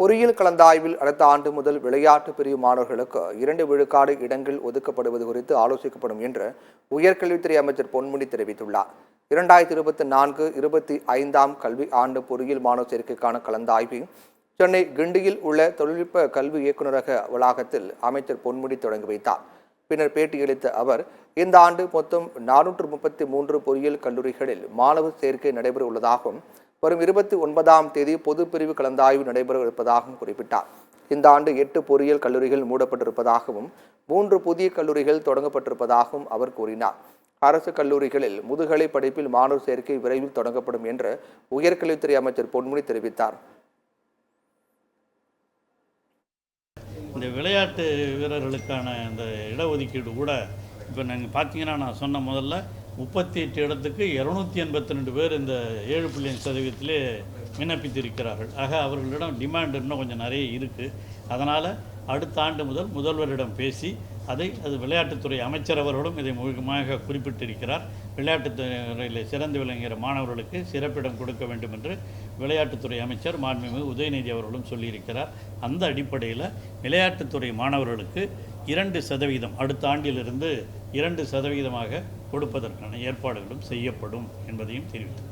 பொறியியல் கலந்தாய்வில் அடுத்த ஆண்டு முதல் விளையாட்டு பிரிவு மாணவர்களுக்கு 2 விழுக்காடு இடங்கள் ஒதுக்கப்படுவது குறித்து ஆலோசிக்கப்படும் என்று உயர்கல்வித்துறை அமைச்சர் பொன்முடி தெரிவித்துள்ளார். 2024-25 கல்வி ஆண்டு பொறியியல் மாணவர் சேர்க்கைக்கான கலந்தாய்வை சென்னை கிண்டியில் உள்ள தொழில்நுட்ப கல்வி இயக்குநரக வளாகத்தில் அமைச்சர் பொன்முடி தொடங்கி வைத்தார். பின்னர் பேட்டியளித்த அவர், இந்த ஆண்டு மொத்தம் 433 பொறியியல் கல்லூரிகளில் மாணவர் சேர்க்கை நடைபெற உள்ளதாகவும் வரும் 29ஆம் தேதி பொதுப்பிரிவு கலந்தாய்வு நடைபெற இருப்பதாகவும் குறிப்பிட்டார். இந்த ஆண்டு 8 பொறியியல் கல்லூரிகள் மூடப்பட்டிருப்பதாகவும் 3 புதிய கல்லூரிகள் தொடங்கப்பட்டிருப்பதாகவும் அவர் கூறினார். அரசு கல்லூரிகளில் முதுகலை படிப்பில் மாணவர் சேர்க்கை விரைவில் தொடங்கப்படும் என்று உயர்கல்வித்துறை அமைச்சர் பொன்முடி தெரிவித்தார். இந்த விளையாட்டு வீரர்களுக்கான இந்த இடஒதுக்கீடு கூட இப்போ நீங்கள் பார்த்தீங்கன்னா, நான் சொன்ன முதல்ல 38 இடத்துக்கு 282 பேர் இந்த 7.5% விண்ணப்பித்திருக்கிறார்கள். ஆக அவர்களிடம் டிமாண்ட் இன்னும் கொஞ்சம் நிறைய இருக்குது. அதனால் அடுத்த ஆண்டு முதல் முதல்வரிடம் பேசி அது விளையாட்டுத்துறை அமைச்சர் அவர்களும் இதை முழுமையாக குறிப்பிட்டிருக்கிறார். விளையாட்டுத்துறையில் சிறந்து விளங்குகிற மாணவர்களுக்கு சிறப்பிடம் கொடுக்க வேண்டும் என்று விளையாட்டுத்துறை அமைச்சர் மாண்புமிகு உதயநிதி அவர்களும் சொல்லியிருக்கிறார். அந்த அடிப்படையில் விளையாட்டுத்துறை மாணவர்களுக்கு 2% அடுத்த ஆண்டிலிருந்து 2% கொடுப்பதற்கான ஏற்பாடுகளும் செய்யப்படும் என்பதையும் தெரிவித்தார்.